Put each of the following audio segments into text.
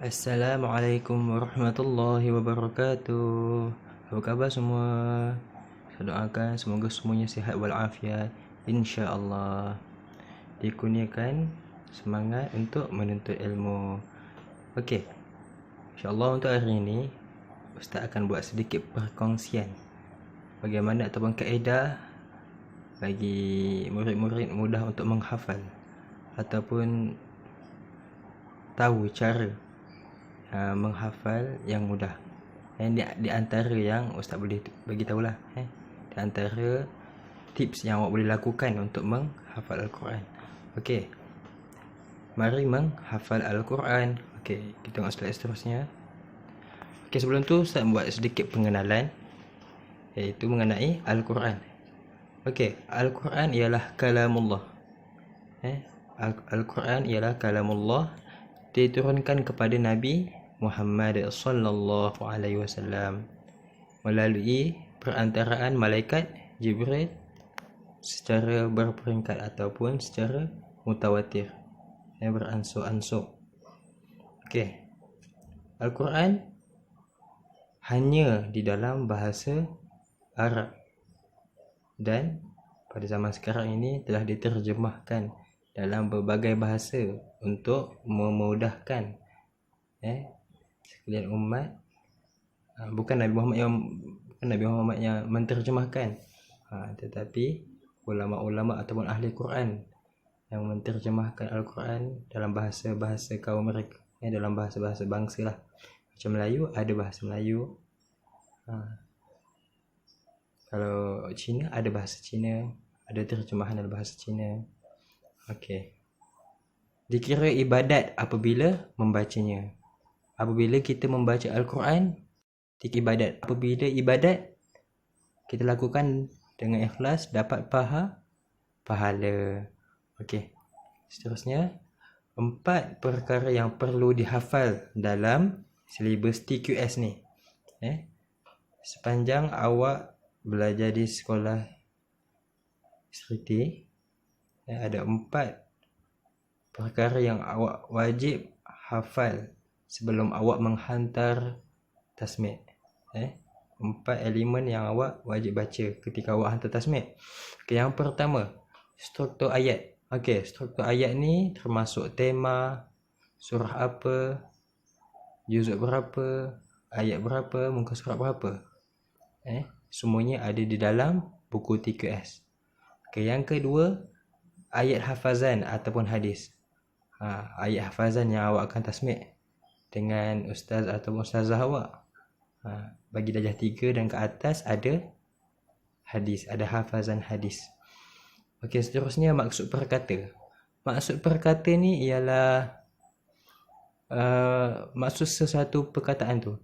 Assalamualaikum warahmatullahi wabarakatuh. Apa khabar semua? Saya doakan semoga semuanya sihat walafiat, insya-Allah. Dikurniakan semangat untuk menuntut ilmu. Okey. Insya-Allah untuk hari ini Ustaz akan buat sedikit perkongsian bagaimana ataupun kaedah bagi murid-murid mudah untuk menghafal ataupun tahu cara menghafal yang mudah. Di antara yang Ustaz boleh bagi tahulah, di antara tips yang awak boleh lakukan untuk menghafal Al-Quran. Okey. Mari menghafal Al-Quran. Okey, kita tengok slide seterusnya. Okey, sebelum tu Ustaz buat sedikit pengenalan iaitu mengenai Al-Quran. Okey, Al-Quran ialah kalamullah. Al-Quran ialah kalamullah, diturunkan kepada Nabi Muhammad sallallahu alaihi wasallam melalui perantaraan malaikat Jibril secara berperingkat ataupun secara mutawatir, beransur-ansur. Okey. Al-Quran hanya di dalam bahasa Arab dan pada zaman sekarang ini telah diterjemahkan dalam berbagai bahasa untuk memudahkan sekalian umat. Bukan Nabi Muhammad yang menterjemahkan, tetapi ulama-ulama ataupun ahli Quran yang menterjemahkan Al-Quran dalam bahasa-bahasa kaum mereka, dalam bahasa-bahasa bangsa lah. Macam Melayu ada bahasa Melayu, kalau Cina ada bahasa Cina, ada terjemahan dalam bahasa Cina. Okey. Dikira ibadat apabila membacanya. Apabila kita membaca Al-Quran, ibadat. Apabila ibadat kita lakukan dengan ikhlas, dapat pahala. Okey. Seterusnya, 4 perkara yang perlu dihafal dalam silibus TQS ni. Sepanjang awak belajar di sekolah Sriti, ada 4 perkara yang awak wajib hafal sebelum awak menghantar tasmid. 4 elemen yang awak wajib baca ketika awak hantar tasmid. Okay, yang pertama, struktur ayat. Okey, struktur ayat ni termasuk tema, surah apa, juzuk berapa, ayat berapa, muka surat berapa. Semuanya ada di dalam buku TQS. Okay, yang kedua, ayat hafazan ataupun hadis. Ayat hafazan yang awak akan tasmid dengan ustaz atau ustazah awak. Bagi darjah 3 dan ke atas ada hadis, ada hafazan hadis. Okey, seterusnya maksud perkata. Maksud perkata ni ialah maksud sesuatu perkataan tu.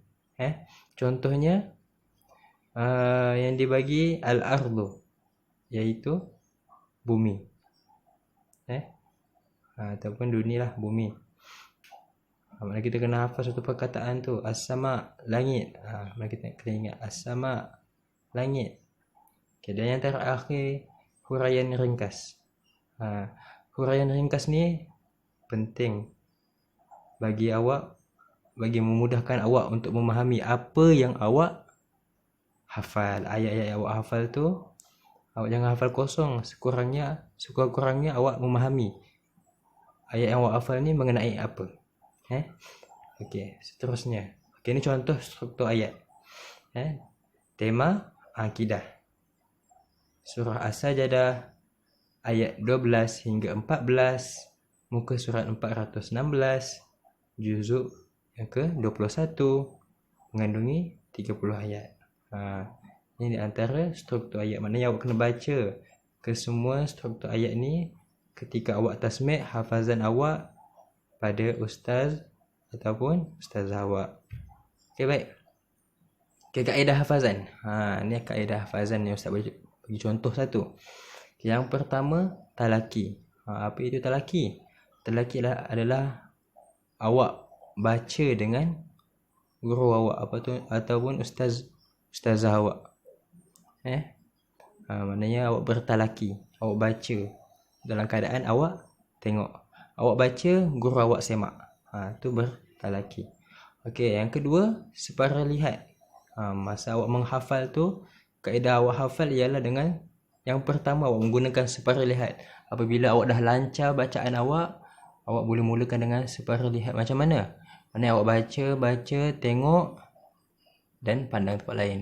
Contohnya yang dibagi al-ardu, iaitu bumi. Ataupun dunia lah, bumi. Mana kita kena hafal satu perkataan tu. As-sama, langit. Mana kita kena ingat as-sama, langit. Okay, dan yang terakhir, huraian ringkas. Huraian ringkas ni penting bagi awak, bagi memudahkan awak untuk memahami apa yang awak hafal. Ayat-ayat yang awak hafal tu, awak jangan hafal kosong. Sekurang-kurangnya awak memahami ayat yang awak hafal ni mengenai apa. Okey, seterusnya. Okey, ni contoh struktur ayat. Tema akidah. Surah As-Sajdah ayat 12 hingga 14, muka surat 416, juzuk yang ke-21, mengandungi 30 ayat. Ini di antara struktur ayat. Maknanya awak kena baca ke semua struktur ayat ni ketika awak tasmid hafazan awak pada ustaz ataupun ustazah awak. Okey, baik. Okay, kaedah hafazan. Ni kaedah hafazan yang ustaz bagi contoh satu. Okay, yang pertama, talaki. Apa itu talaki? Talaki adalah awak baca dengan guru awak ataupun ustazah awak. Maknanya awak bertalaki, awak baca dalam keadaan awak tengok. Awak baca, guru awak semak. Tu laki. Okey, yang kedua, separa lihat. Masa awak menghafal tu, kaedah awak hafal ialah dengan yang pertama awak menggunakan separa lihat. Apabila awak dah lancar bacaan awak boleh mulakan dengan separa lihat. Macam mana? Mana awak baca, tengok dan pandang tempat lain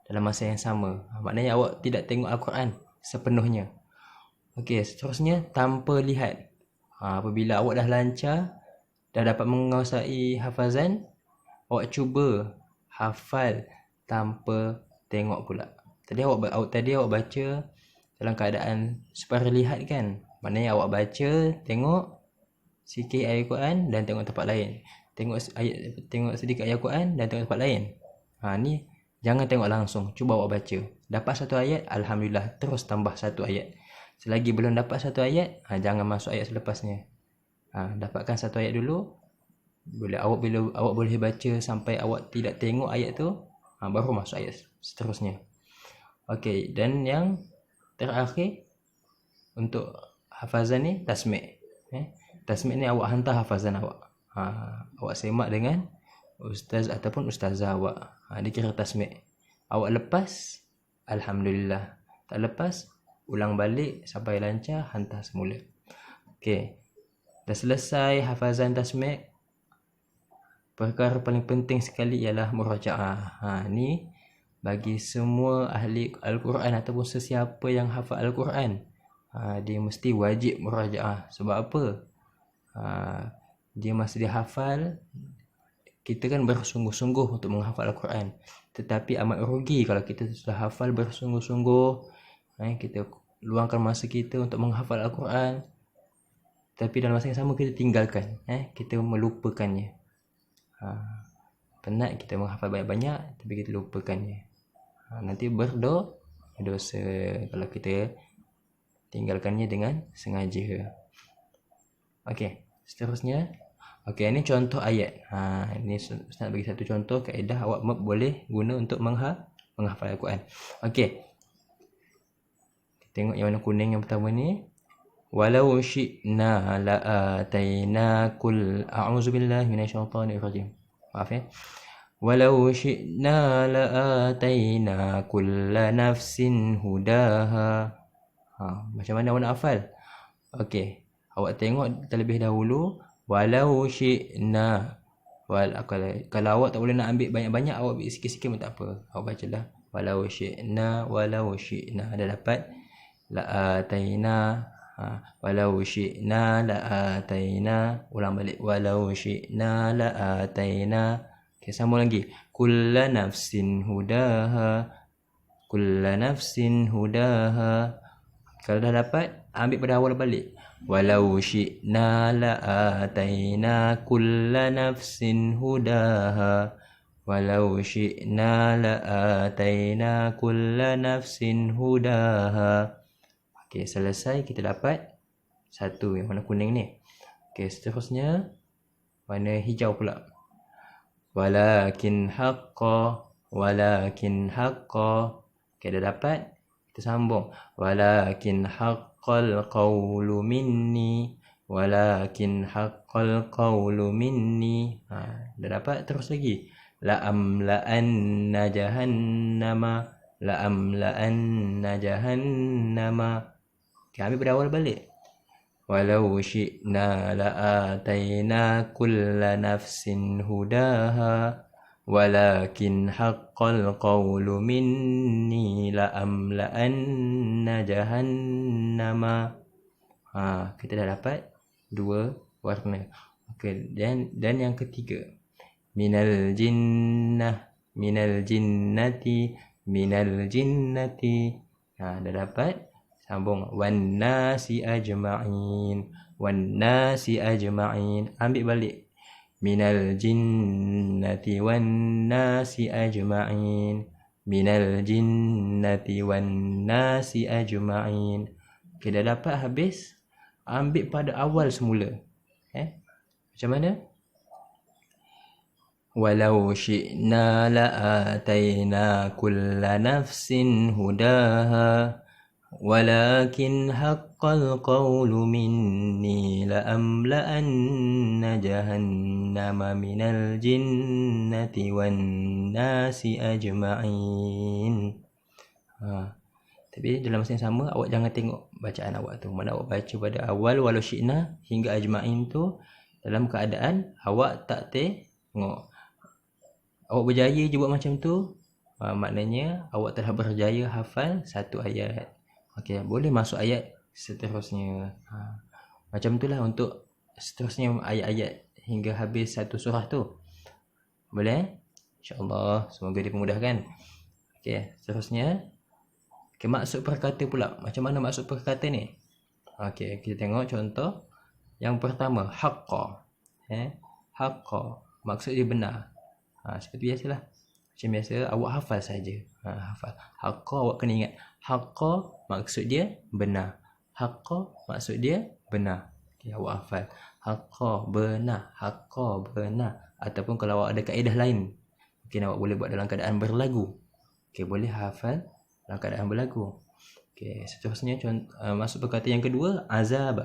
dalam masa yang sama. Maknanya awak tidak tengok Al-Quran sepenuhnya. Okey, seterusnya tanpa lihat. Apabila awak dah lancar, dah dapat menguasai hafazan, awak cuba hafal tanpa tengok pula. Tadi awak baca dalam keadaan separa lihat kan? Maknanya awak baca, tengok sikit ayat Quran dan tengok tempat lain. Tengok sedikit ayat Quran dan tengok tempat lain. Ni jangan tengok langsung, cuba awak baca. Dapat satu ayat, alhamdulillah, terus tambah satu ayat. Selagi belum dapat satu ayat, jangan masuk ayat selepasnya. Dapatkan satu ayat dulu. Bila awak boleh baca sampai awak tidak tengok ayat tu, baru masuk ayat seterusnya. Okey, dan yang terakhir untuk hafazan ni tasmi'. Tasmi' ni awak hantar hafazan awak. Awak semak dengan ustaz ataupun ustazah awak. Dia kira tasmi'. Awak lepas, alhamdulillah. Tak lepas, ulang balik sampai lancar, hantar semula. Okey. Dah selesai hafazan tasmi'. Perkara paling penting sekali ialah murajaah. Ni bagi semua ahli Al-Quran ataupun sesiapa yang hafal Al-Quran, dia mesti wajib murajaah. Sebab apa? Dia masa dia hafal, kita kan bersungguh-sungguh untuk menghafal Al-Quran. Tetapi amat rugi kalau kita sudah hafal bersungguh-sungguh, kita luangkan masa kita untuk menghafal Al-Quran, tapi dalam masa yang sama kita tinggalkan, kita melupakannya. Penat kita menghafal banyak-banyak tapi kita lupakannya. Nanti berdosa kalau kita tinggalkannya dengan sengaja. Okey, seterusnya. Okey, ini contoh ayat. Ini Ustaz bagi satu contoh kaedah awak boleh guna untuk menghafal Al-Quran. Okey. Tengok yang warna kuning yang pertama ni. Walau syi'na la'ataina a'udzubillahi minasyaitonirrajim. Maaf ya. Walau syi'na la'ataina kulla nafsin hudaha. Macam mana awak nak hafal? Okey. Awak tengok terlebih dahulu. Walau syi'na. Kalau awak tak boleh nak ambil banyak-banyak, awak ambil sikit-sikit pun tak apa. Awak bacalah. Walau syi'na. Ada dapat. La'ataina. Walau syi'na la'ataina. Ulang balik. Walau syi'na la'ataina. Okay, sambung lagi. Kulla nafsin hudaha. Kalau dah dapat, ambil pada awal balik. Walau syi'na la'ataina kulla nafsin hudaha. Walau syi'na la'ataina kulla nafsin hudaha. Okey, selesai kita dapat satu yang warna kuning ni. Okey, seterusnya warna hijau pula. Walakin haqqa. Okey, dah dapat. Kita sambung. Walakin haqqal qawlu minni. Dah dapat, terus lagi. La'amla'anna jahannama. Okay, ambil pada awal balik. Walau syi'na la'ataina kulla nafsin hudaha. Walakin haqqal qawlu minni la'amla'anna jahannama. Kita dah dapat dua warna. Okey, dan yang ketiga. Minal jinnati. Dah dapat. Sambung. Wan nasi ajma'in. Ambil balik. Minal jinnati wan nasi ajma'in. Okay, dah dapat habis. Ambil pada awal semula. Macam mana? Walau syi'na la'ataina kulla nafsin hudaha. walakin haqqal qawlu minni la'amla'anna jahannama minal jinnati wan nasi ajma'in. Tapi dalam masa yang sama, awak jangan tengok bacaan awak tu. Mana awak baca pada awal walau syi'na hingga ajma'in tu dalam keadaan awak tak tengok. Awak berjaya je buat macam tu, maknanya awak telah berjaya hafal satu ayat. Okey, boleh masuk ayat seterusnya. Macam itulah untuk seterusnya ayat-ayat hingga habis satu surah tu. Boleh? InsyaAllah, semoga dipermudahkan. Okey, seterusnya. Okey, maksud perkata pula. Macam mana maksud perkata ni? Okey, kita tengok contoh. Yang pertama, haqqa. Haqqa. Maksud dia benar. Seperti biasalah. Macam biasa, awak hafal saja. Hafal. Haqqa, awak kena ingat. Haqqa maksud dia benar. Haqqa maksud dia benar. Okay, awak hafal. Haqqa benar. Haqqa benar. Ataupun kalau awak ada kaedah lain, mungkin awak boleh buat dalam keadaan berlagu. Okay, boleh hafal dalam keadaan berlagu. Okay, seterusnya masuk perkata yang kedua, azab.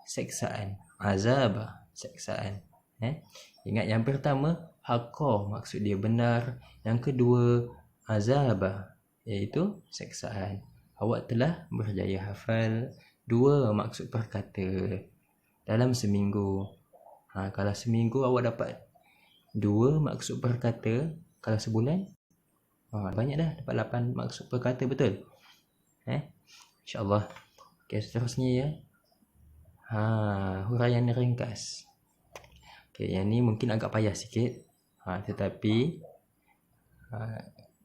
Seksaan. Azab. Seksaan. Ingat yang pertama, haqqa maksud dia benar. Yang kedua, azab, iaitu seksaan. Awak telah berjaya hafal 2 maksud perkata dalam seminggu. Kalau seminggu awak dapat 2 maksud perkata, kalau sebulan banyak dah, dapat 8 maksud perkata, betul? InsyaAllah. Okay, seterusnya ya. Huraian ringkas. Okay, yang ni mungkin agak payah sikit. Tetapi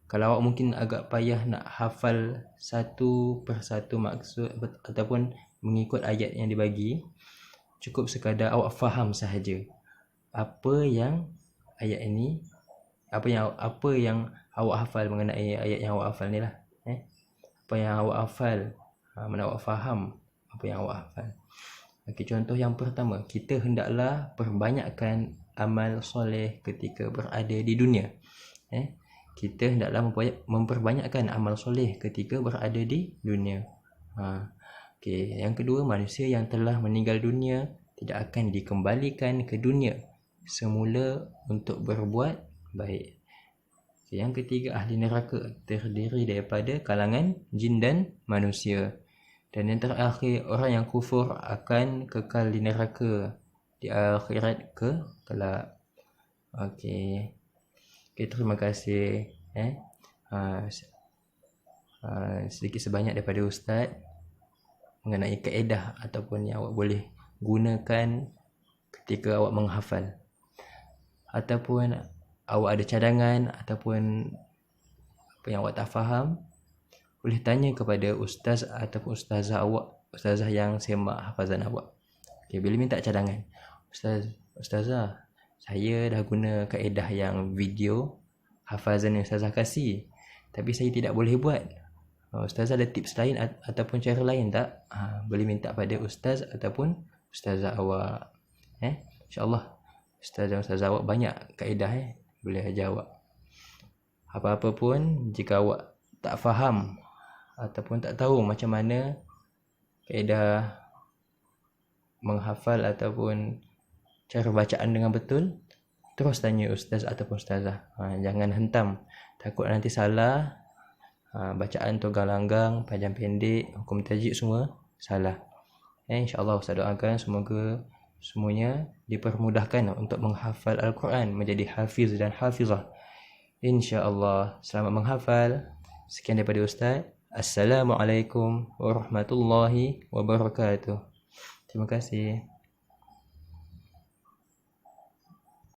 kalau awak mungkin agak payah nak hafal satu persatu maksud ataupun mengikut ayat yang dibagi, cukup sekadar awak faham sahaja apa yang ayat ini, apa yang awak hafal mengenai ayat yang awak hafal ni lah. Apa yang awak hafal, mana awak faham apa yang awak hafal. Okay, contoh yang pertama, kita hendaklah perbanyakkan amal soleh ketika berada di dunia. Kita hendaklah memperbanyakkan amal soleh ketika berada di dunia. Okay, yang kedua, manusia yang telah meninggal dunia tidak akan dikembalikan ke dunia semula untuk berbuat baik. Okay, yang ketiga, ahli neraka terdiri daripada kalangan jin dan manusia. Dan yang terakhir, orang yang kufur akan kekal di neraka di akhirat kelak. Okey. Terima kasih. Sedikit sebanyak daripada Ustaz mengenai kaedah ataupun yang awak boleh gunakan ketika awak menghafal. Ataupun awak ada cadangan ataupun apa yang awak tak faham, boleh tanya kepada ustaz ataupun ustazah yang semak hafazan awak. Okay, boleh minta cadangan. Ustazah, saya dah guna kaedah yang video hafazan yang ustazah kasih, tapi saya tidak boleh buat. Ustazah ada tips lain ataupun cara lain tak? Boleh minta pada ustaz ataupun ustazah awak. InsyaAllah ustazah awak banyak kaedah, boleh ajar awak. Apa-apa pun, jika awak tak faham ataupun tak tahu macam mana kaedah menghafal ataupun cara bacaan dengan betul, terus tanya ustaz ataupun ustazah. Jangan hentam, takut nanti salah. Bacaan tunggang langgang, panjang pendek, hukum tajwid semua salah. InsyaAllah Ustaz doakan semoga semuanya dipermudahkan untuk menghafal Al-Quran, menjadi hafiz dan hafizah. InsyaAllah. Selamat menghafal. Sekian daripada Ustaz. Assalamualaikum warahmatullahi wabarakatuh. Terima kasih.